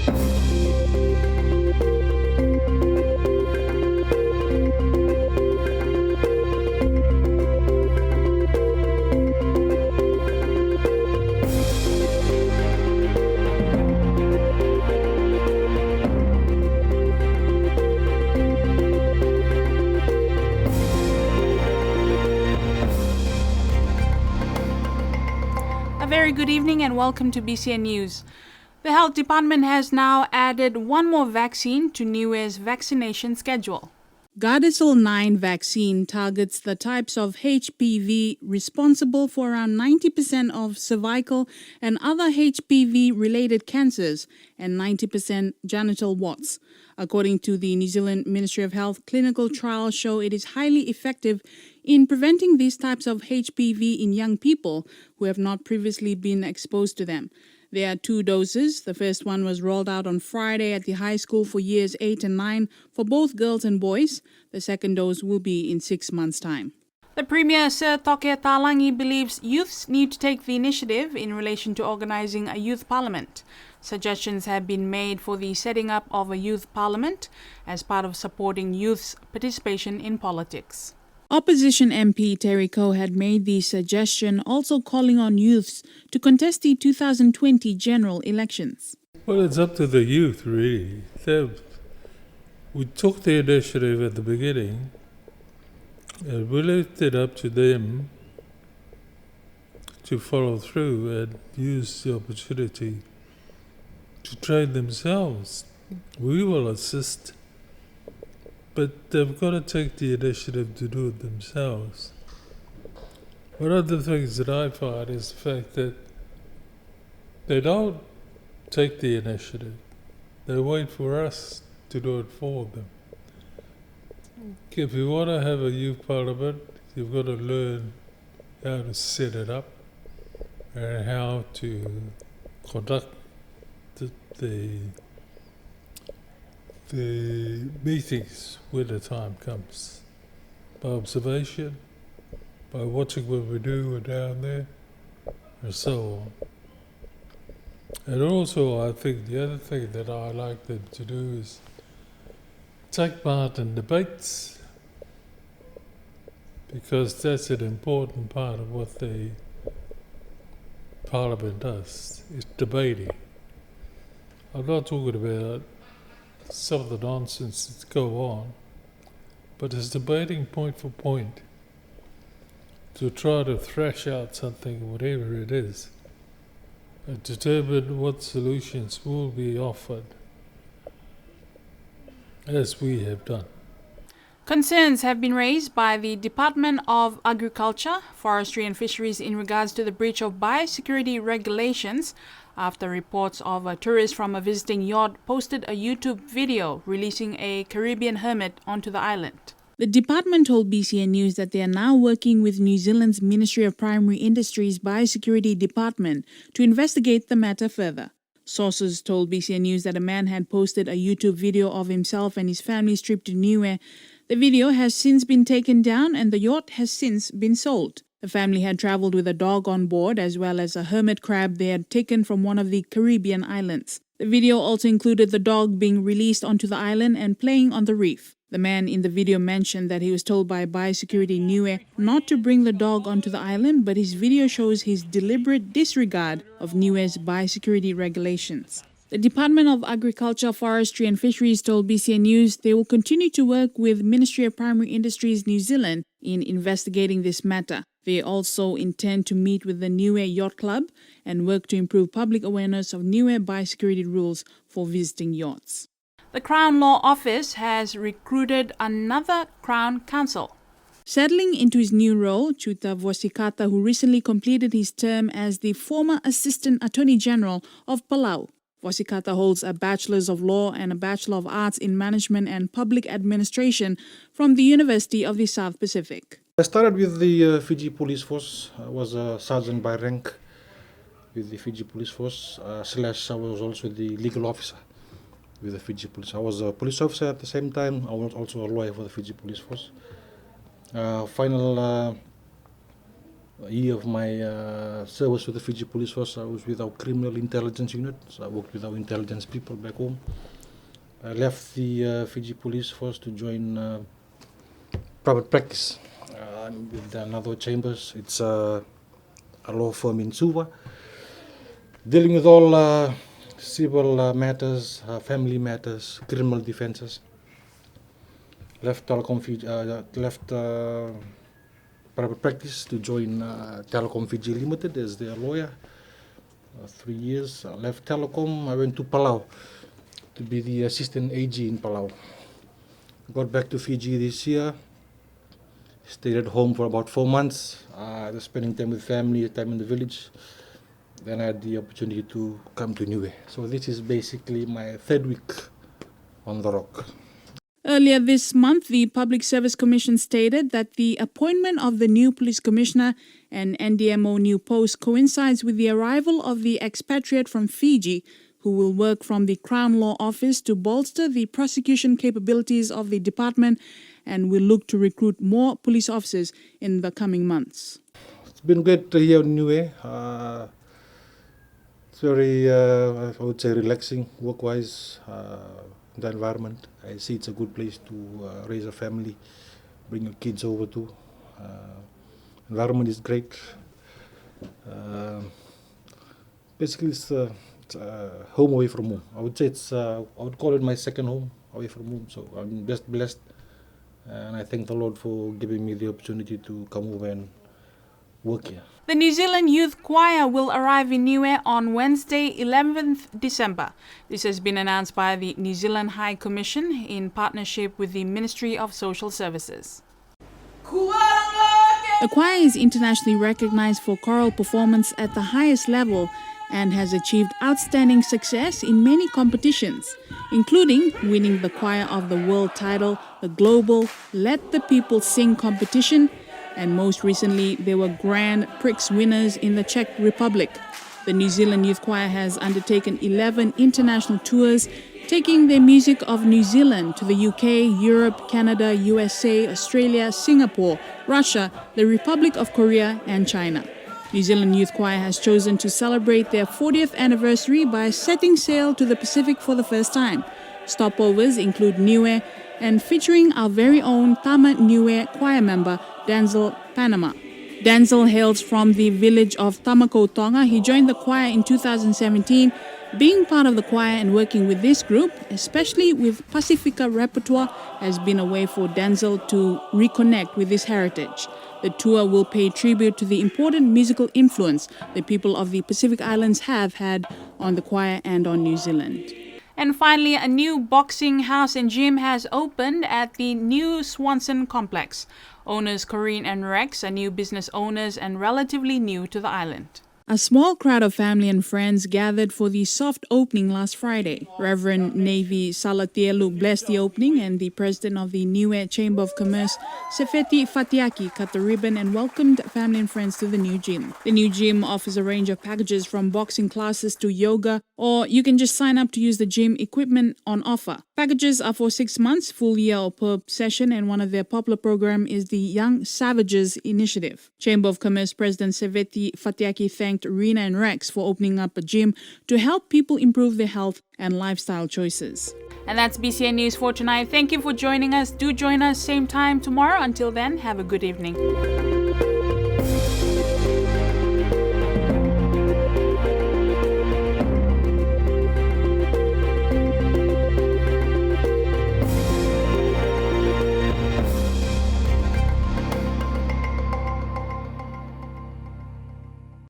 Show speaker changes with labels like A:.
A: A very good evening and welcome to BCN News. The Health Department has now added one more vaccine to Niue's vaccination schedule. Gardasil 9 vaccine targets the types of HPV responsible for around 90% of cervical and other HPV-related cancers and 90% genital warts. According to the New Zealand Ministry of Health, clinical trials show it is highly effective in preventing these types of HPV in young people who have not previously been exposed to them. There are 2 doses. The first one was rolled out on Friday at the high school for years 8 and 9 for both girls and boys. The second dose will be in 6 months' time. The Premier, Sir Toke Talangi, believes youths need to take the initiative in relation to organizing a youth parliament. Suggestions have been made for the setting up of a youth parliament as part of supporting youth's participation in politics. Opposition MP Terry Coe had made the suggestion, also calling on youths to contest the 2020 general elections.
B: Well, it's up to the youth, really. We took the initiative at the beginning, and we left it up to them to follow through and use the opportunity to train themselves. We will assist, but they've got to take the initiative to do it themselves. One of the things that I find is the fact that they don't take the initiative. They wait for us to do it for them. If you want to have a youth parliament, you've got to learn how to set it up and how to conduct the meetings when the time comes. By observation, by watching what we do down there, and so on. And also, I think the other thing that I like them to do is take part in debates, because that's an important part of what the Parliament does, is debating. I'm not talking about some of the nonsense that go on, but it's debating point for point to try to thrash out something, whatever it is, and determine what solutions will be offered, as we have done.
A: Concerns have been raised by the Department of Agriculture, Forestry and Fisheries in regards to the breach of biosecurity regulations after reports of a tourist from a visiting yacht posted a YouTube video releasing a Caribbean hermit onto the island. The department told BCN News that they are now working with New Zealand's Ministry of Primary Industries Biosecurity Department to investigate the matter further. Sources told BCN News that a man had posted a YouTube video of himself and his family's trip to Niue. The video has since been taken down and the yacht has since been sold. The family had travelled with a dog on board as well as a hermit crab they had taken from one of the Caribbean islands. The video also included the dog being released onto the island and playing on the reef. The man in the video mentioned that he was told by Biosecurity Niue not to bring the dog onto the island, but his video shows his deliberate disregard of Niue's biosecurity regulations. The Department of Agriculture, Forestry and Fisheries told BCN News they will continue to work with Ministry of Primary Industries New Zealand in investigating this matter. They also intend to meet with the Niue Yacht Club and work to improve public awareness of Niue biosecurity rules for visiting yachts. The Crown Law Office has recruited another Crown Counsel. Settling into his new role, Chuta Vosikata, who recently completed his term as the former Assistant Attorney General of Palau. Vosikata holds a Bachelor's of Law and a Bachelor of Arts in Management and Public Administration from the University of the South Pacific.
C: I started with the Fiji Police Force. I was a sergeant by rank with the Fiji Police Force, / I was also the legal officer with the Fiji Police. I was a police officer at the same time. I was also a lawyer for the Fiji Police Force. Final a year of my service with the Fiji Police Force, I was with our criminal intelligence unit. So I worked with our intelligence people back home. I left the Fiji Police Force to join private practice with another chambers. It's a law firm in Suva, dealing with all civil matters, family matters, criminal defenses. Left private practice to join Telecom Fiji Limited as their lawyer. 3 years. I left Telecom. I went to Palau to be the assistant AG in Palau. Got back to Fiji this year. Stayed at home for about 4 months, just spending time with family, time in the village. Then I had the opportunity to come to Niue. So this is basically my 3rd week on the rock.
A: Earlier this month, the Public Service Commission stated that the appointment of the new police commissioner and NDMO new post coincides with the arrival of the expatriate from Fiji, who will work from the Crown Law Office to bolster the prosecution capabilities of the department and will look to recruit more police officers in the coming months.
C: It's been great here in Niue. It's very, I would say, relaxing work-wise. The environment, I see it's a good place to raise a family, bring your kids over to. Environment is great. Basically, it's home away from home. I would say I would call it my second home away from home. So I'm just blessed, and I thank the Lord for giving me the opportunity to come over and work here.
A: The New Zealand Youth Choir will arrive in Niue on Wednesday, 11th December. This has been announced by the New Zealand High Commission in partnership with the Ministry of Social Services. The choir is internationally recognized for choral performance at the highest level and has achieved outstanding success in many competitions, including winning the Choir of the World title, the Global Let the People Sing competition, and most recently, they were Grand Prix winners in the Czech Republic. The New Zealand Youth Choir has undertaken 11 international tours, taking their music of New Zealand to the UK, Europe, Canada, USA, Australia, Singapore, Russia, the Republic of Korea, and China. New Zealand Youth Choir has chosen to celebrate their 40th anniversary by setting sail to the Pacific for the first time. Stopovers include Niue and featuring our very own Tama Niue choir member, Denzel Panama. Denzel hails from the village of Tamako Tonga. He joined the choir in 2017. Being part of the choir and working with this group, especially with Pacifica repertoire, has been a way for Denzel to reconnect with his heritage. The tour will pay tribute to the important musical influence the people of the Pacific Islands have had on the choir and on New Zealand. And finally, a new boxing house and gym has opened at the new Swanson complex. Owners Corinne and Rex are new business owners and relatively new to the island. A small crowd of family and friends gathered for the soft opening last Friday. Reverend Navy Salatielu blessed the opening, and the president of the Niue Chamber of Commerce, Sefeti Fatiaki, cut the ribbon and welcomed family and friends to the new gym. The new gym offers a range of packages from boxing classes to yoga, or you can just sign up to use the gym equipment on offer. Packages are for 6 months, full year or per session, and one of their popular program is the Young Savages Initiative. Chamber of Commerce President Sefeti Fatiaki thanked Rena and Rex for opening up a gym to help people improve their health and lifestyle choices. And that's BCN News for tonight. Thank you for joining us. Do join us same time tomorrow. Until then, have a good evening.